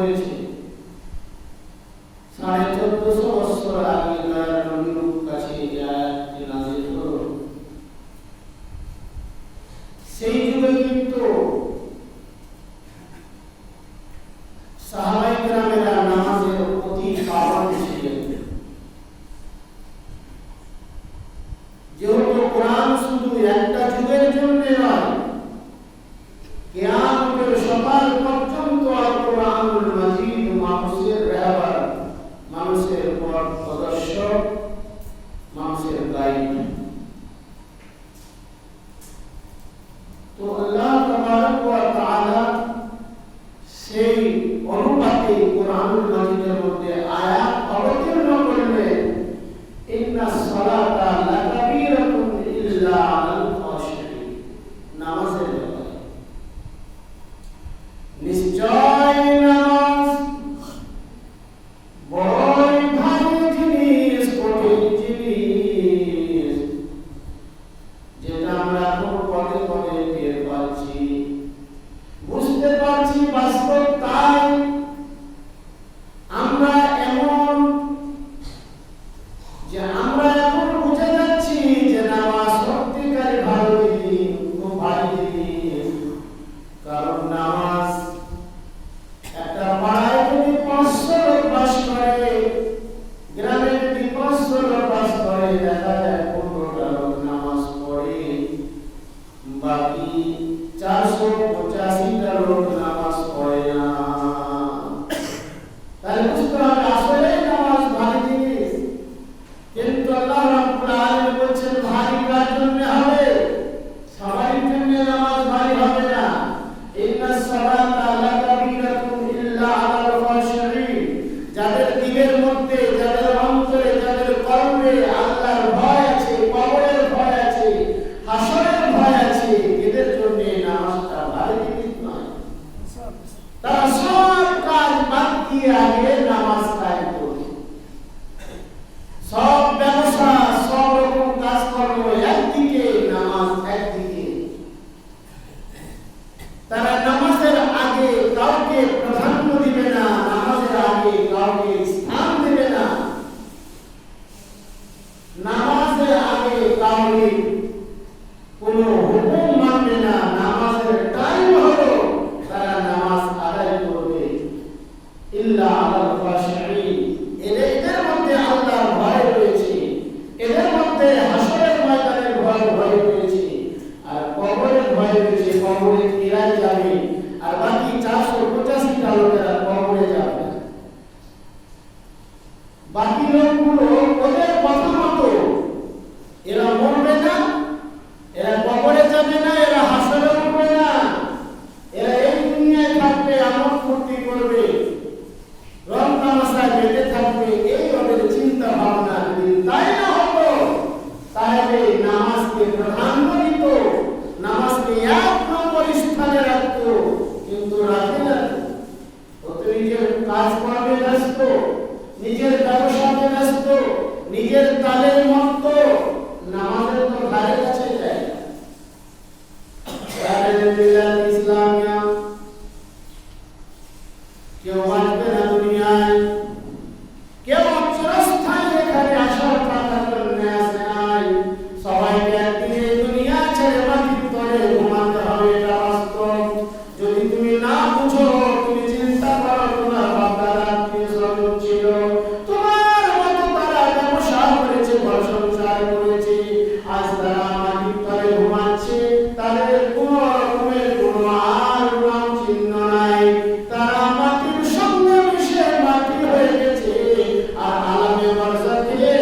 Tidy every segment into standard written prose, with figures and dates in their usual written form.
হয়েছে 1450 বছর আগেকার নবীর কাছে আয়াতটি নাযিল হলো। সেই যুগে কিন্তু সাহাবায়ে কেরামেরা নামাজের অতি পাবন্দ ছিলেন। যেহেতু কোরআন শুধু একটা যুগের জন্য নয়, কিয়ামতের সকাল পর্যন্ত আল কোরআনুল মাজিদ মানুষের রাহবার, মানুষের পথ প্রদর্শক, মানুষের গাইড। তো আল্লাহ তাবারক ওয়া তাআলা সেই অনুপাতে কোরআনুল মাজিদের মধ্যে আয়াত অবতীর্ণ করলেন, ইন্নাস সালাতা লাকাবীরাতুন ইল্লা আলাল খাশিঈন। নামাজের ব্যাপারে নিশ্চয় নামাজ বড়ই ভারী জিনিস, কঠিন জিনিস, যেটা আমরা এখন পদে পদে টের পাচ্ছি, বুঝতে পারছি। বাস্তব তাই আমরা এমন যে আমরা এখন বুঝে যাচ্ছি যে নামাজ সত্যিকারী ভালো জিনিস, খুব ভালো জিনিস। কারণ নামাজ একটা পাড়ায় যদি 500 লোক বাস করে, গ্রামে যদি 500 লোক বাস করে, দেখা যায় 15টা লোক নামাজ পড়ে, বাকি 485টা লোক নামাজ পড়ে না। তাহলে বুঝতে হবে আসলে নামাজ ভারী জিনিস। কিন্তু আল্লাহ রাব্বুল আলামিন বলছেন ভারী কার জন্য হবে? সবার জন্য নামাজ ভারী হবে না। ইন্নাস সালাতা লাকাবীরাতুন ইল্লা আলাল খাশিঈন। যাদের দিলের মধ্যে, যাদের অন্তরে, যাদের কলবে আল্লাহর ভয় আছে, কবরের ভয় আছে, হাসরের ভয় আছে, এদের জন্য নামাজটা ভারী জিনিস নয়। তারা সব কাজ বাদ দিয়ে আগে নামাজ কায়েম করবে। সব ব্যবসা, সব রকম কাজকর্ম একদিকে, নামাজ একদিকে। তারা নামাজের আগে কাউকে প্রাধান্য দিবে না, নামাজের আগে কাউকে স্থান দেবে না, নামাজের আগে কাউকে কোনো হুকুম মানবে না। নামাজের টাইম হলো, তারা নামাজ আদায় করবে। ইল্লা আলাল খাশিঈন। এদের মধ্যে আল্লাহর ভয় রয়েছে, এদের মধ্যে হাসরের ময়দানের ভয় রয়েছে, আর কবরের ভয় রয়েছে। কবরে এরাই যাবে, আর বাকি 485টা লোকেরা কবরে যাবে। বাকি লোকগুলো ওদের কথা মতো এরা মরবে না, এরা কবরে যাবে না, এরা হাসরে উঠবে না, এরা এই দুনিয়ায় থাকবে, আমল ফুর্তি করবে, রং তামাশায় মেতে থাকবে। এই ওদের চিন্তা ভাবনা। যদি তাই না হতো, তাহলে নামাজকে প্রাধান্য দিত, নামাজকে 1 নম্বর স্থানে রাখত। কিন্তু রাখে না। ও তো নিজের কাজকর্মে ব্যস্ত, নিজের ব্যবসাতে ব্যস্ত, নিজের তালের মত, নামাজের তো ধারে কাছে যায় না। ইসলামিয়া কেউ আসবে না দুনিয়ায়, কেউ চিরস্থায়ী এখানে আসার কথা জন্য আসে নাই। সবাইকে একদিন এই দুনিয়া ছেড়ে মাটির তলে ঘুমাতে হবে, এটা বাস্তব। যদি তুমি না বুঝো, তুমি চিন্তা করো, তোমার বাপ-দাদা আত্মীয়-স্বজন ছিল, তোমার মতো তারা ব্যবসা করেছে, ঘর সংসার করেছে, আজ তারা মাটির তলে ঘুমাচ্ছে, তাদের কোনো রকমের কোনো আর নাম চিহ্ন নাই। তারা মাটির সঙ্গে মিশে মাটি হয়ে গেছে, আর আলামে বারজাখে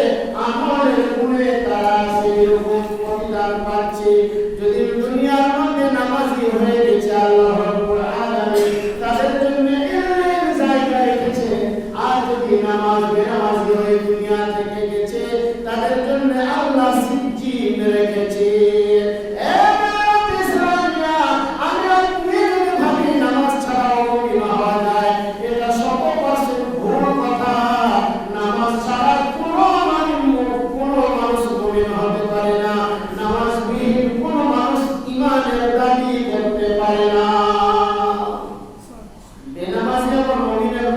আমলের গুণে তারা সেরকম প্রতিদান পাচ্ছে। যদি দুনিয়ার মধ্যে নামাজি হয়ে গেছে, আল্লাহ রাব্বুল আলামিন তাদের জন্য ইলমের জায়গা রেখেছে। আর যদি বেনামাজি হয়ে দুনিয়া থেকে গেছে, তাদের জন্য আল্লাহ সিজ্জিন রেখেছে। নামাজ ছাড়াও বিবাহ হওয়া যায়, এটা 100% ভুল কথা। নামাজ ছাড়া কোনো মানুষ মুমিন হতে পারে না। নামাজবিহীন কোনো মানুষ ঈমানের দাবি করতে পারে না। বেনামাজি আবার মুমিনের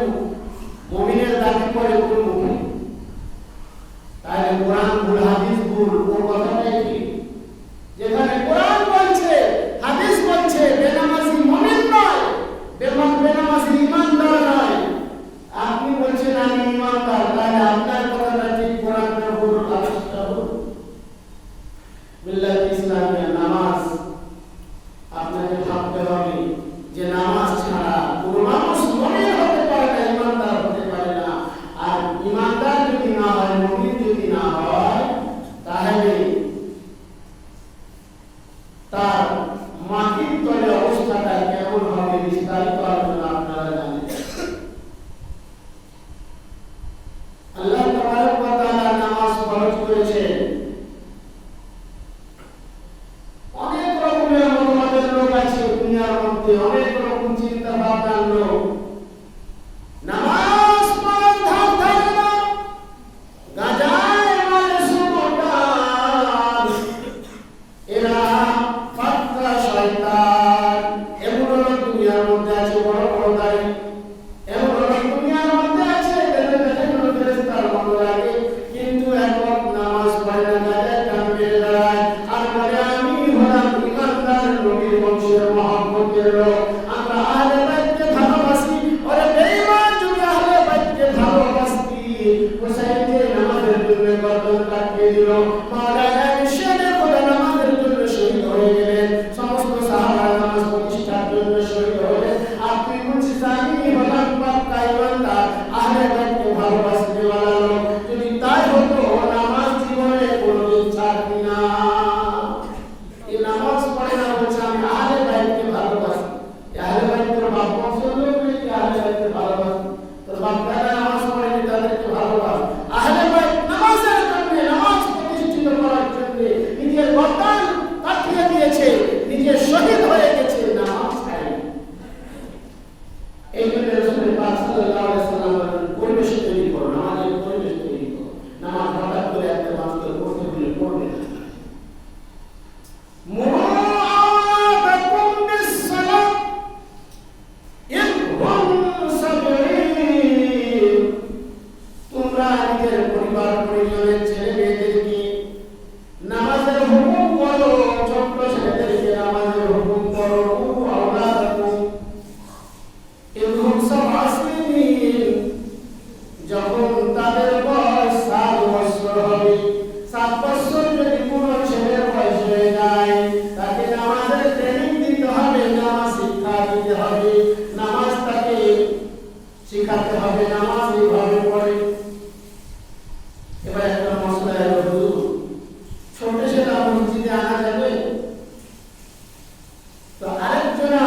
শিখাতে হবে নামাজ এইভাবে পড়ে। এবার একটা মশলা এলো, হুজুর ছোট ছেলে মসজিদে আনা যাবে? তো আরেকজনা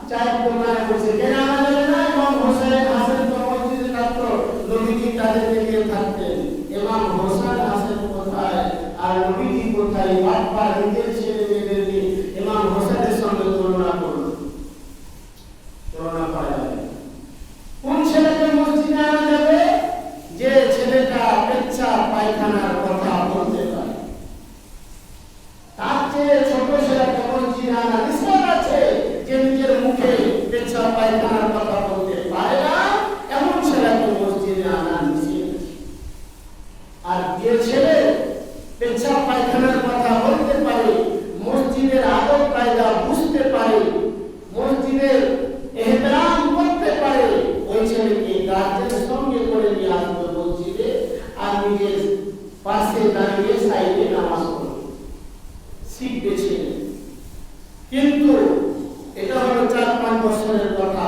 চায়ের দোকানে বসে কেন আনা যাবে না? ইমাম হোসেন হাসান তো মসজিদে থাকতো, নবীজি তাদেরকে নিয়ে থাকতেন। ইমাম হোসেন হাসান কোথায় আর নবীজি কোথায়? বারবার নিজের ছেলে মেয়েদের নিয়ে ইমাম হোসেনের সঙ্গে তুলনা করলো, তুলনা করা যাবে। কোন ছেলেকে মসজিদে আনা যাবে? যে ছেলেটা পেচ্ছাপ পায়খানার কথা বলতে পারে। তার চেয়ে ছোট ছেলেকে মসজিদে আনা নিষেধ আছে যে নিজের মুখে পেচ্ছাপ পায়খানার কথা বলতে পারে না, এমন ছেলেকে মসজিদে আনা নিষেধ। আর যে ছেলে পেচ্ছাপ পায়খানার কথা বলতে পারে, মসজিদের আদব কায়দা বুঝতে পারে, মসজিদের এহতরাম করতে পারে, ওই ছেলেকে গার্জেনের সঙ্গে করে নিয়ে আসবে মসজিদে, আর নিজের পাশে দাঁড়িয়ে সাইডে নামাজ পড়বে, শিখবে ছেলে। কিন্তু এটা হলো 4-5 বছরের কথা,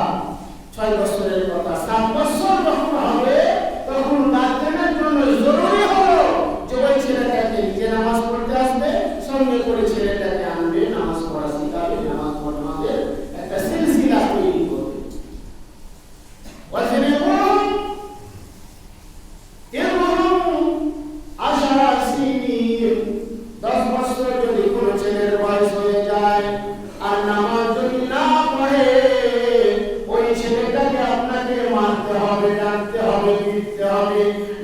6 বছরের কথা। 7 বছর যখন হবে তখন গার্জেনের জন্য জরুরি হলো যে ওই ছেলেটাকে নিজে নামাজ পড়তে আসবে, সঙ্গে করে ছেলেটাকে আনবে, নামাজ পড়া শিখাবে, নামাজ পড়াবে, একটা সিলসিলা তৈরি করবে।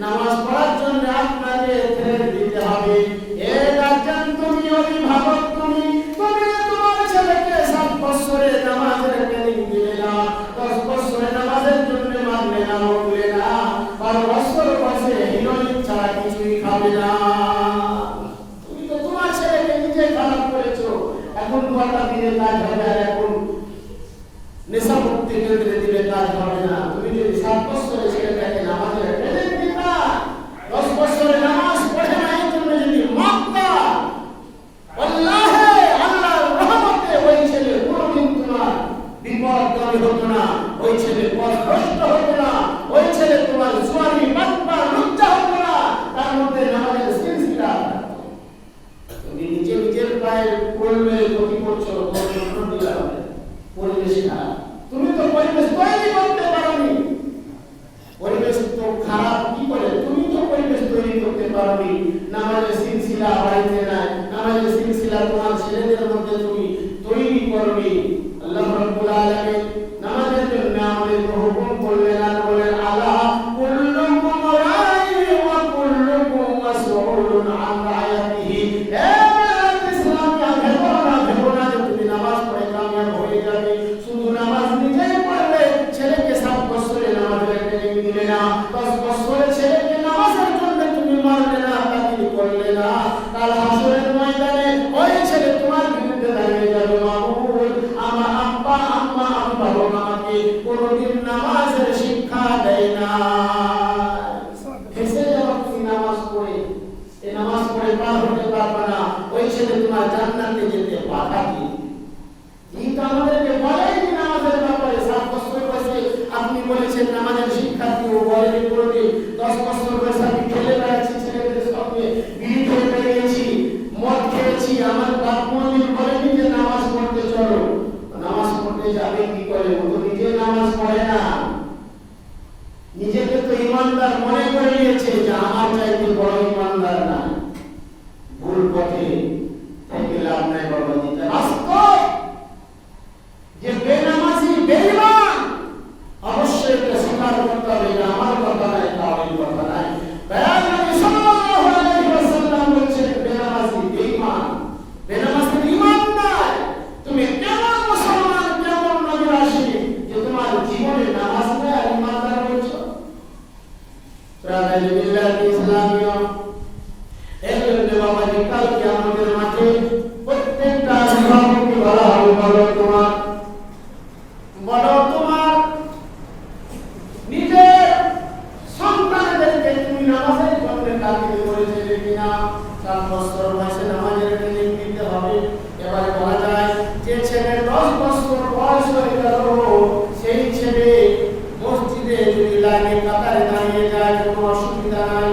নামাজ পড়ার জন্য আপনাকে ছেড়ে দিতে হবে। এ গার্জিয়ান, তুমি অভিভাবক, তুমি তোমার ছেলেকে 7 বছরে নামাজের ট্রেনিং দিলে না, 10 বছরে নামাজের জন্য মানলে না, বললে না, 12 বছর বয়সে হিরোইন ছাড়া কিছুই খাবে না। তুমি তো তোমার ছেলেকে নিজে খারাপ করেছো। এখন 2টা দিনে কাজ হবে, আর এখন নেশা মুক্তি কেন্দ্রে দিলে কাজ হবে না। তুমি যদি 7 বছরে ছেলেটাকে নামাজের ট্রেনিং দিতা, 10 বছরে নামাজ পড়ে না, এই জন্য যদি মাপতা, আল্লাহে আল্লাহর রহমতে ওই ছেলে কোনোদিন তোমার বিপদগামী হতো না, ওই ছেলে পথভ্রষ্ট হতো না, ওই ছেলে তোমার জুয়ানি বাটপা লজ্জা হতো না, তার মধ্যে নামাজের সিলসিলা থাকতো। তুমি নিজের পায়ে পড়লে ক্ষতি করছো, পরিবেশ খারাপ। তুমি তো পরিবেশ তৈরি করতে পারোনি। পরিবেশ তো খারাপ কি করে? তুমি তো পরিবেশ তৈরি করতে পারোনি। নামাজের সিলসিলা বাড়িতে নাই, নামাজের সিলসিলা তোমার ছেলেদের মধ্যে তুমি তৈরি করনি। আল্লাহ রাব্বুল আলামিন নামাজের জন্য আমাদেরকে হুকুম করলেন, আর বলেন, আলা কুল্লুকুম রাইন ওয়া কুল্লুকুম মাসউলুন আন রায়াতিহি। নামাজ পড়ে কামিয়াব হয়ে যাবে। শুধু নামাজ নিজেই পড়লে ছেলেকে 7 বছরে নামাজের ট্রেনিং দিলে না, 10 বছরে ছেলেকে নামাজের জন্য তুমি মারলে না, তাকিদ করলে না, কাল হাসরের ময়দানে ওই ছেলে তোমার বিরুদ্ধে দাঁড়িয়ে যাবে, মাবুদ আমার আব্বা আম্মা অভিভাবক আমাকে কোনোদিন নামাজের শিক্ষা দেয় না। হেসে যাওয়া তুমি নামাজ পড়ে, এই নামাজ পড়ে পার হতে পারবে না, ওই ছেলে তোমার জান্নাতে যেতে বাধা দিয়ে। কিন্তু আমাদেরকে বলেনি নামাজের ব্যাপারে। 7 বছর বয়সে আপনি বলেছেন নামাজের শিক্ষা দিও, বলেনি কোনোদিন। 10 বছর বয়সে আমি খেলে বেড়াচ্ছি ছেলেদের সঙ্গে, বিড়ি খেয়ে বেরিয়েছি, মদ খেয়েছি, আমার বাপ মন্দির বলেনি যে নামাজ পড়তে চলো। নামাজ পড়তে যাবে কি করে? ও তো নিজে নামাজ পড়ে না, নিজেকে তো ইমানদার মনে করে নিয়েছে যে আমার চাইতে বড় ইমানদার না। ভুল পথে থেকে লাভ নাই বাবা। দিতে বাস্তব যে বেনামাজি বেঈমান, অবশ্যই এটা স্বীকার করতে হবে যে আমার কথা নাই, তাওই কথা নাই। নবী সাল্লাল্লাহু আলাইহি ওয়াসাল্লাম বলেছেন বেনামাজি বেঈমান, বেনামাজি ঈমান নাই। তুমি কেমন মুসলমান, কেমন নবীর আশিক যে তোমার জীবনে নামাজ নাই আর ঈমানদার হয়েছো? প্রাণালী বিল্লাহ ইসলামিয়া যদি লাইনে কাতারে দাঁড়িয়ে যায় কোনো অসুবিধা নাই।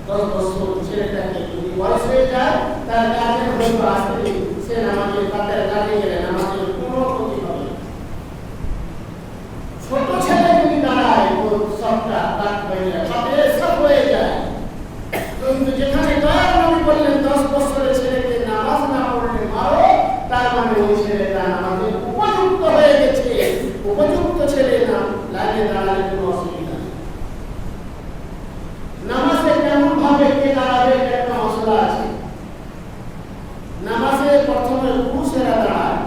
10 বছর ছেলেটাকে যদি বয়স হয়ে যায় তার গার্জেন হয়তো আসতে সে নামাজের কাতারে দাঁড়িয়ে গেলে নামাজের কোনো ক্ষতি হবে না। ছোট ছেলে যদি দাঁড়ায় তো সবটা কাট হয়ে যায়, সব হয়ে যায়। কিন্তু যেখানে দয়ার নবী বললেন 10 বছরের ছেলেকে নামাজ না পড়লে মারো, তার মানে ওই ছেলেটা নামাজের উপযুক্ত হয়ে গেছে। উপযুক্ত ছেলে না লাইনে দাঁড়ালে কোনো অসুবিধা নেই। নামাজে কেমন ভাবে কে দাঁড়াবে একটা মশলা আছে। নামাজে প্রথমে পুরুষেরা দাঁড়ায়,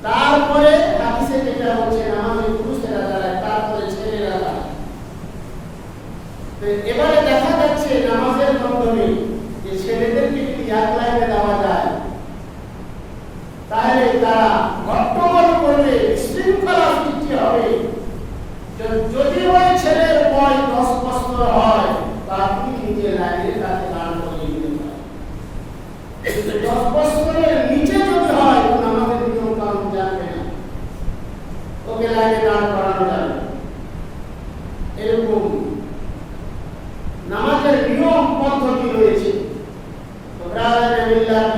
তারপরে হাদিসে যেটা বলছে নামাজে পুরুষেরা দাঁড়ায়, তারপরে ছেলেরা দাঁড়ায়। এবারে দেখা যাচ্ছে নামাজের মাধ্যমে যে ছেলেদেরকে যদি এক লাইনে দেওয়া যায় তাহলে তারা হট্টগোল করবে, শৃঙ্খলা সৃষ্টি হবে। যদি ওই ছেলের বয়স 10 বছর হয় তা আপনি নিজে লাইনের কাছে দাঁড় করিয়ে দিতে পারেন। 10 বছরের নিচে যদি হয় তো আমাদের নিয়ম কানুন জানবে না, ওকে লাইনে দাঁড় করানো যাবে। এরকম নামাজের নিয়ম পদ্ধতি রয়েছে। তো ব্রাদার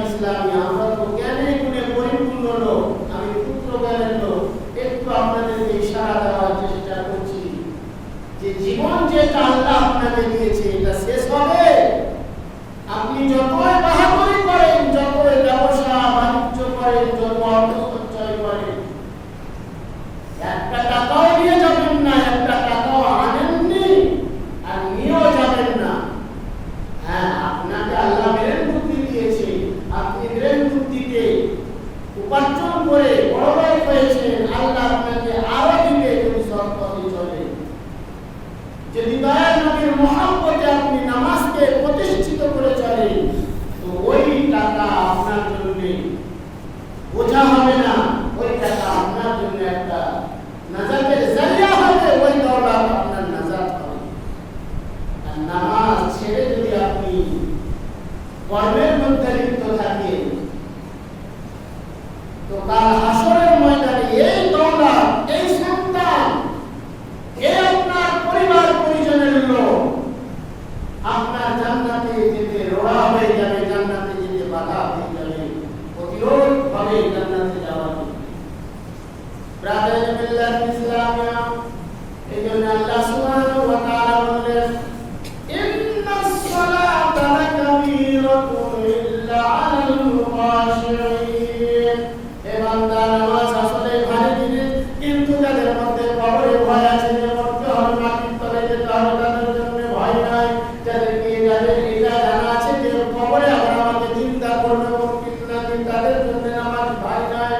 ইসলামী আমরা তো জ্ঞানে গুণে পরিপূর্ণ লোক, আমি পুত্র জ্ঞানের লোক, একটু আপনাদেরকে ইশারা দেওয়ার চেষ্টা করছি যে জীবন যেটা আল্লাহ আপনাকে দিয়েছে এটা শেষ হবে। আপনি যতই বাহাদুরি করেন, যতই ব্যবসা বাণিজ্য করেন, যত অর্থ সঞ্চয় করেন, একটা টাকাও নিয়ে যাবেন না, একটা টাকাও আনেননি আর নিয়েও যাবেন না। হ্যাঁ, আপনাকে আল্লাহ ব্রেন বুদ্ধি দিয়েছে, আপনি ব্রেন বুদ্ধিকে উপার্জন করে বড় হয়েছেন, আল্লাহ আপনাকে আরো দিবে যদি সৎ পথে চলে। যদি দয়ার নবীর মহব্বতে আপনি নামাজকে প্রতিষ্ঠিত করে চলেন তো ওই টাকা আপনার জন্য বোঝা হবে না, ওই টাকা আপনার জন্য একটা নাজাতের জারিয়া হবে, ওই দৌলত আপনার নাজাত হবে। আর নামাজ ছেড়ে যদি আপনি কর্মের মধ্যে লিপ্ত থাকেন তো কাল হাসরের ময়দানে এই দৌলত, এই সন্তান, এই আপনার পরিবার পরিজনের লোক আপনার জান্নাতে যেতে রোড়া হয়ে যাবে, জান্নাতে যেতে বাধা হয়ে যাবে, প্রতিরোধ হবে জান্নাতে যাওয়ার জন্য। ব্রাদার ইসলামিয়া এই জন্য আল্লাহ সুবহানাহু ওয়া তাআলা বলেন ইন্নাস সালাতা লাকাবীরাতুন ইল্লা আলাল মুখাশিরিন। হে বান্দা, নামাজ আসলে ভারী জিনিস, কিন্তু যাদের মধ্যে কবরে ভয় আছে, যে মরতে হবে, মাটির তলে যেতে হবে, তাদের জন্য ভয় নাই। যাদেরকে যাদের এটা জানা আছে যে কবরে আবার আমাকে চিন্তা করবে মুমকিন নাকি, তাদের জন্য নামাজ ভয় নাই।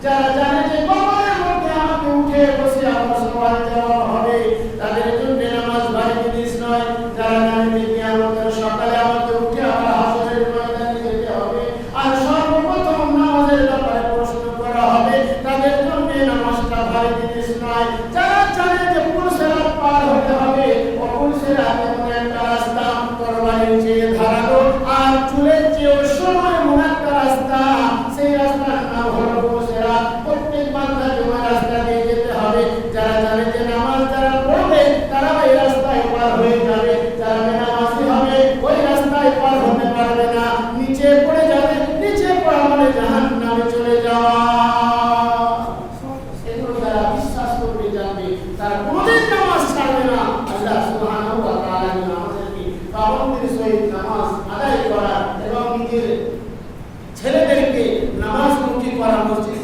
যারা জানে যে কবরের মধ্যে আমাকে উঠে বসে আমার সওয়াল জবাব হবে, তাদের জন্য নামাজ ভারী জিনিস নয়। যারা জানে যে কিয়ামতের সকালে আমাকে উঠে আবার হাসরের ময়দানে যেতে হবে আর সর্বপ্রথম নামাজের ব্যাপারে প্রশ্ন করা হবে, তাদের জন্য নামাজটা ভারী জিনিস নয়। যারা জানে যে পুরুষেরা পার হতে হবে, ও পুরুষেরা এমন একটা রাস্তা তরবারির চেয়ে ধারালো আর চুলের চেয়ে সময় এমন একটা রাস্তা, সেই রাস্তার নাম হলো পুরুষেরা। প্রত্যেক বান্দাকে ওই রাস্তা দিয়ে যেতে হবে। যারা জানে যে নামাজ যারা পড়বে তারা ওই রাস্তায় পার হয়ে যাবে, যারা বেনামাজি হবে ওই রাস্তায় পার হতে পারবে না, নিচে পড়ে যাবে। নিচে পড়া মানে জাহান্নামে চলে যাওয়া। এগুলো যারা বিশ্বাস করবে, জানবে, তারা কোনোদিন নামাজ ছাড়বে না। আল্লাহ সুবহানাহু ওয়া তাআলা আমাদেরকে পাবন্দির সহিত নামাজ আদায় করা এবং নিজের ছেলেদেরকে নামাজমুখী করা, মসজিদ